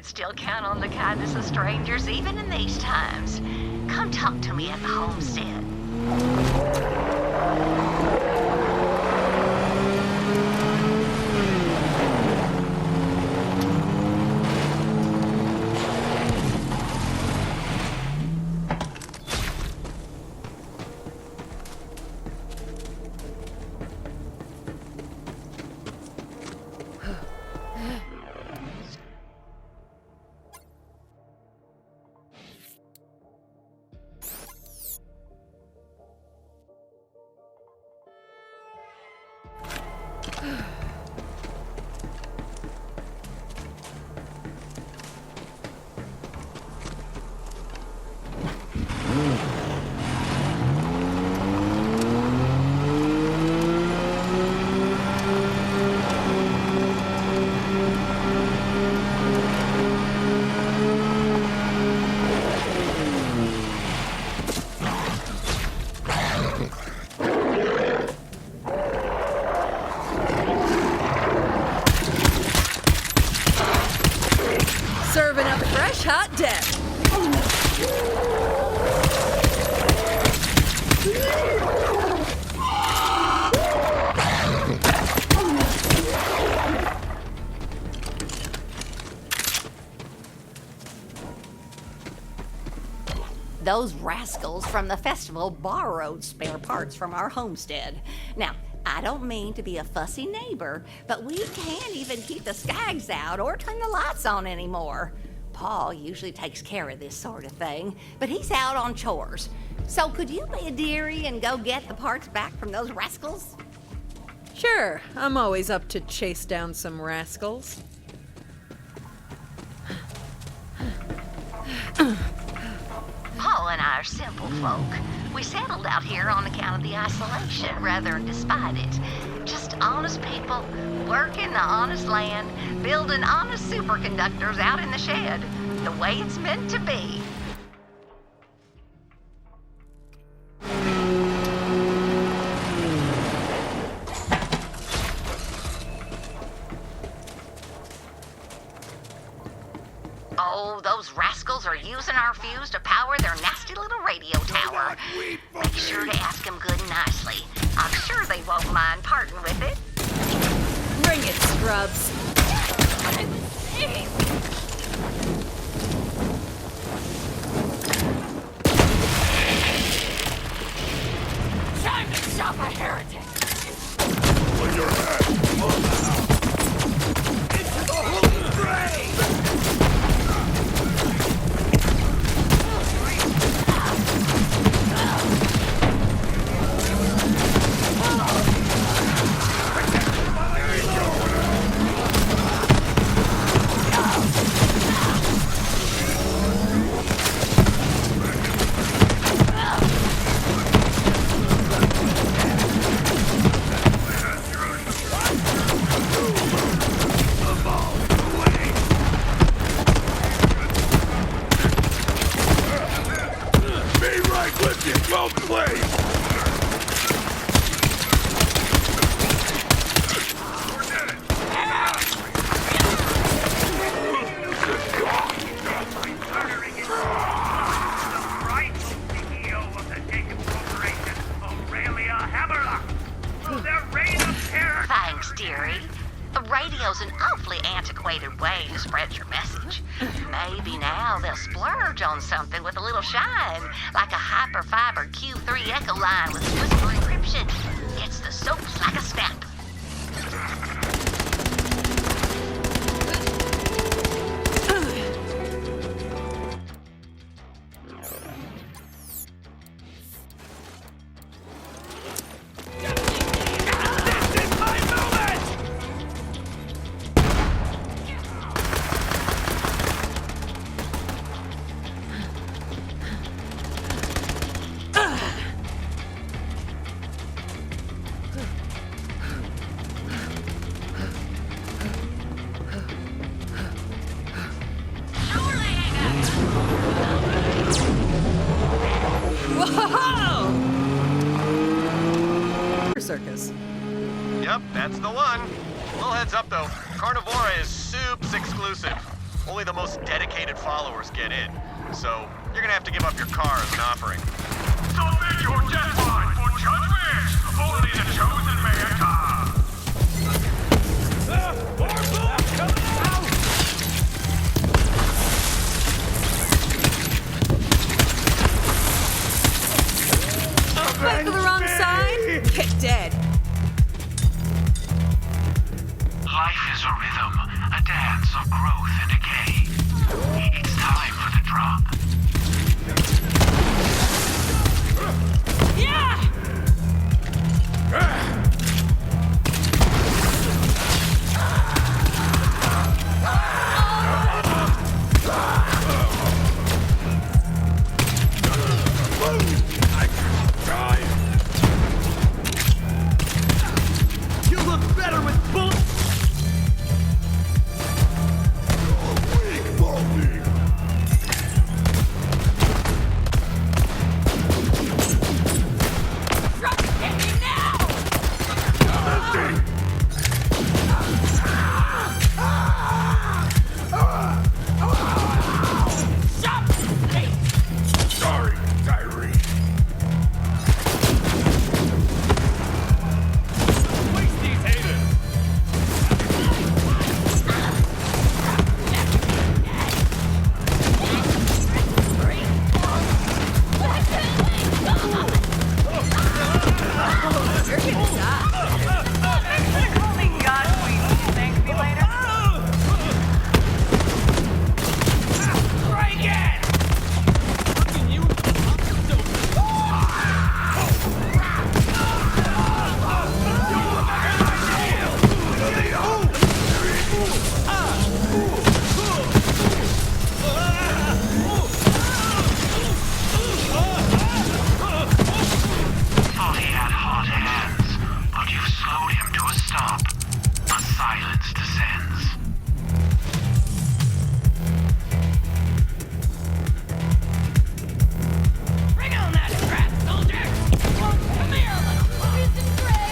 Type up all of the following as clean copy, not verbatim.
could still count on the kindness of strangers even in these times. Come talk to me at the homestead. Serving up fresh hot death. Those rascals from the festival borrowed spare parts from our homestead. Now, I don't mean to be a fussy neighbor, but we can't even keep the skags out or turn the lights on anymore. Paul usually takes care of this sort of thing, but he's out on chores. So could you be a dearie and go get the parts back from those rascals? Sure, I'm always up to chase down some rascals. Paul and I are simple folk. We settled out here on account of the isolation rather than despite it. Just honest people, working the honest land, building honest superconductors out in the shed, the way it's meant to be. Oh, those rascals are using our fuse to power their nasty little radio tower. Make sure to ask them good and nicely. I'm sure they won't mind parting with it. Bring it, scrubs. Time to stop a heretic. Put your head into the holy grave! Well played! Thanks, dearie. The radio's an awfully antiquated way to spread your message. Maybe now they'll splurge on something with a little shine, like a hyperfiber Q3 echo line with whisper encryption. Gets the soaps like a stamp. Circus. Yep, that's the one. Little heads up though, Carnivora is soups exclusive. Only the most dedicated followers get in. So, you're gonna have to give up your car as an offering. Submit your deadline for judgment! Only the chosen may enter! Fight to the wrong side? Get dead. Life is a rhythm, a dance of growth and decay. It's time for the drop. Yeah! You look better with bullets! Weak, Baldy! Sorry, Tyree. Waste these haters! You're gonna die. Try again! Thought he had hot hands, but you've slowed him to a stop. A silence descends. Bring on that crap, soldier! Come here, little poison gray!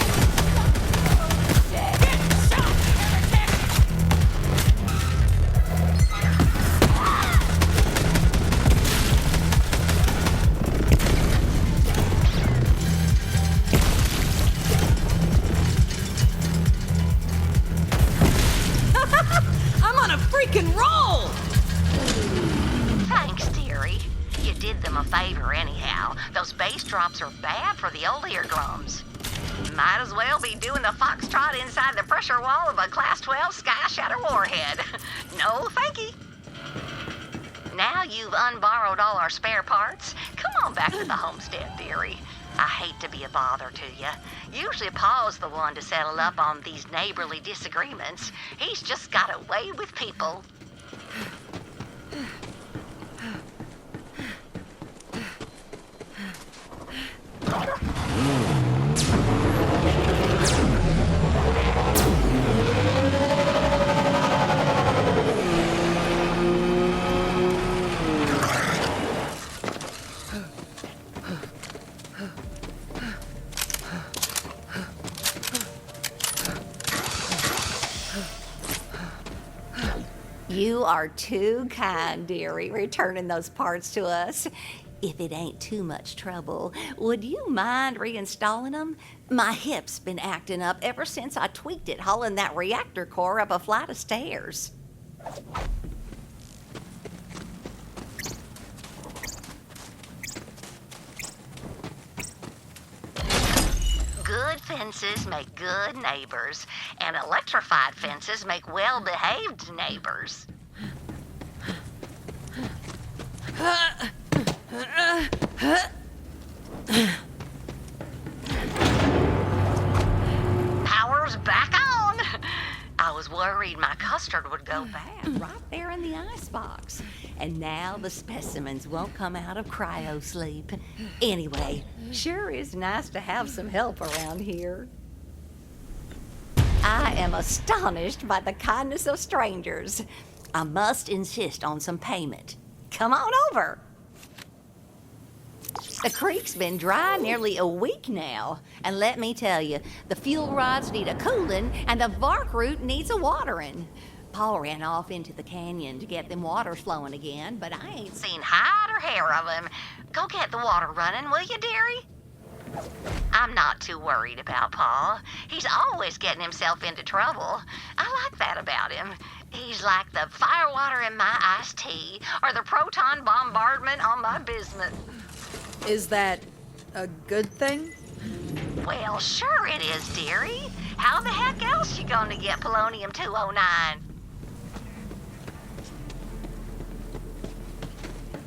Get shot, heretic! I'm on a freaking roll! Thanks, dearie. You did them a favor anyhow. Those bass drops are bad for the old eardrums. Might as well be doing the foxtrot inside the pressure wall of a Class 12 Sky Shatter warhead. No, thank you. Now you've unborrowed all our spare parts, come on back to the homestead, dearie. I hate to be a bother to you. Usually Paul's the one to settle up on these neighborly disagreements. He's just got a way with people. You are too kind, dearie, returning those parts to us. If it ain't too much trouble, would you mind reinstalling them? My hip's been acting up ever since I tweaked it hauling that reactor core up a flight of stairs. Good fences make good neighbors, and electrified fences make well-behaved neighbors. Power's back on. I was worried my custard would go bad right there in the icebox. And now the specimens won't come out of cryo sleep. Anyway, sure is nice to have some help around here. I am astonished by the kindness of strangers. I must insist on some payment. Come on over. The creek's been dry nearly a week now, and let me tell you, the fuel rods need a cooling and the bark root needs a watering. Paul ran off into the canyon to get them waters flowing again, but I ain't seen hide or hair of him. Go get the water running, will you, dearie? I'm not too worried about Paul. He's always getting himself into trouble. I like that about him. He's like the firewater in my iced tea or the proton bombardment on my bismuth. Is that a good thing? Well, sure it is, dearie. How the heck else you gonna get polonium-209?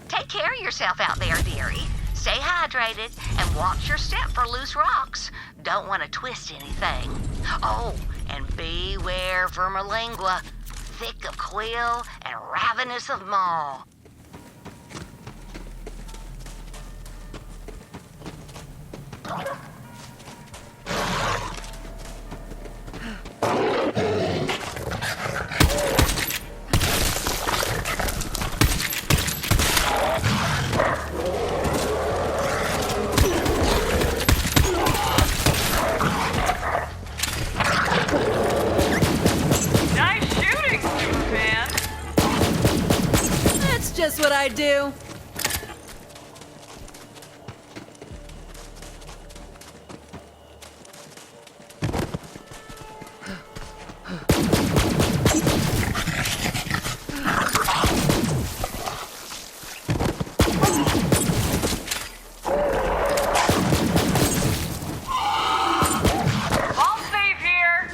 Take care of yourself out there, dearie. Stay hydrated and watch your step for loose rocks. Don't want to twist anything. Oh, and beware vermilingua, thick of quill and ravenous of maw. Nice shooting, Superman. That's just what I do. All safe here.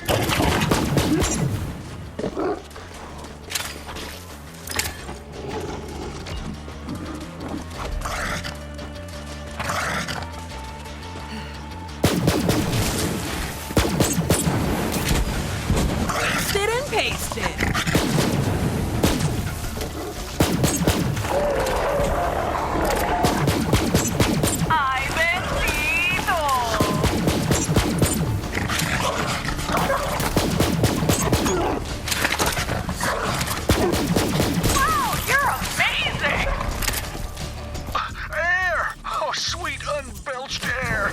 Paste it and paste it. I've Wow, you're amazing. Air! Oh, sweet unbelched air!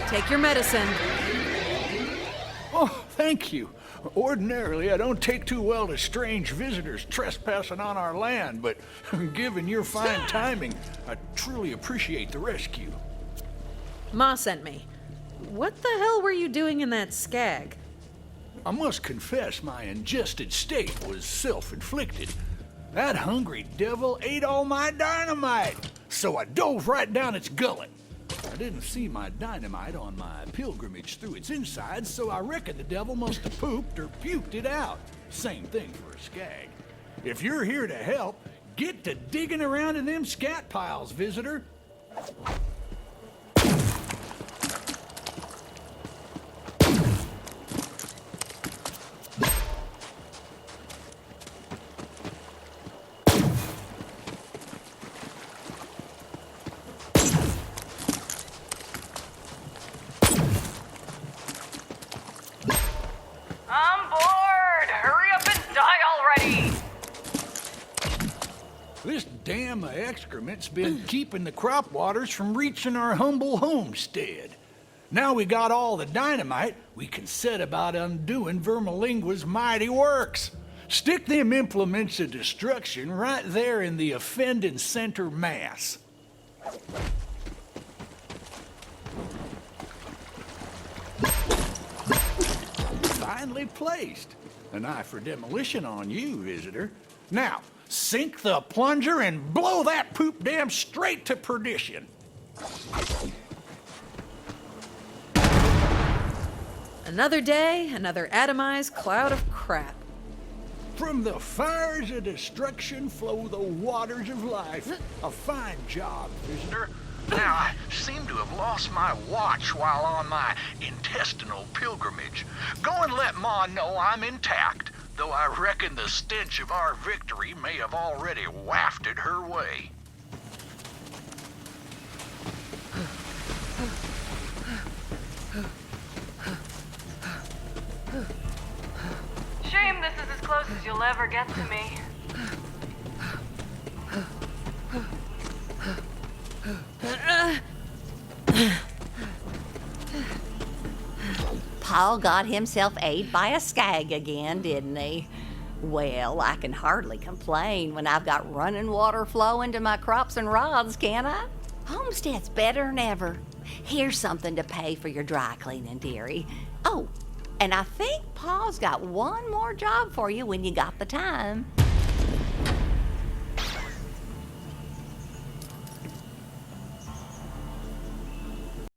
Take your medicine. Oh, thank you. Ordinarily, I don't take too well to strange visitors trespassing on our land, but given your fine timing, I truly appreciate the rescue. Ma sent me. What the hell were you doing in that skag? I must confess my ingested state was self-inflicted. That hungry devil ate all my dynamite, so I dove right down its gullet. I didn't see my dynamite on my pilgrimage through its insides, so I reckon the devil must have pooped or puked it out. Same thing for a skag. If you're here to help, get to digging around in them scat piles, visitor. I'm bored. Hurry up and die already. This dam of excrement's been keeping the crop waters from reaching our humble homestead. Now we got all the dynamite, we can set about undoing Vermilingua's mighty works. Stick them implements of destruction right there in the offending center mass. Finely placed. An eye for demolition on you, visitor. Now, sink the plunger and blow that poop dam straight to perdition. Another day, another atomized cloud of crap. From the fires of destruction flow the waters of life. A fine job, visitor. Now, I seem to have lost my watch while on my intestinal pilgrimage. Go and let Ma know I'm intact, though I reckon the stench of our victory may have already wafted her way. Shame this is as close as you'll ever get to me. Pa got himself ate by a skag again, didn't he? Well, I can hardly complain when I've got running water flowing to my crops and rods, can I? Homestead's better than ever. Here's something to pay for your dry cleaning, dearie. Oh, and I think Pa's got one more job for you when you got the time.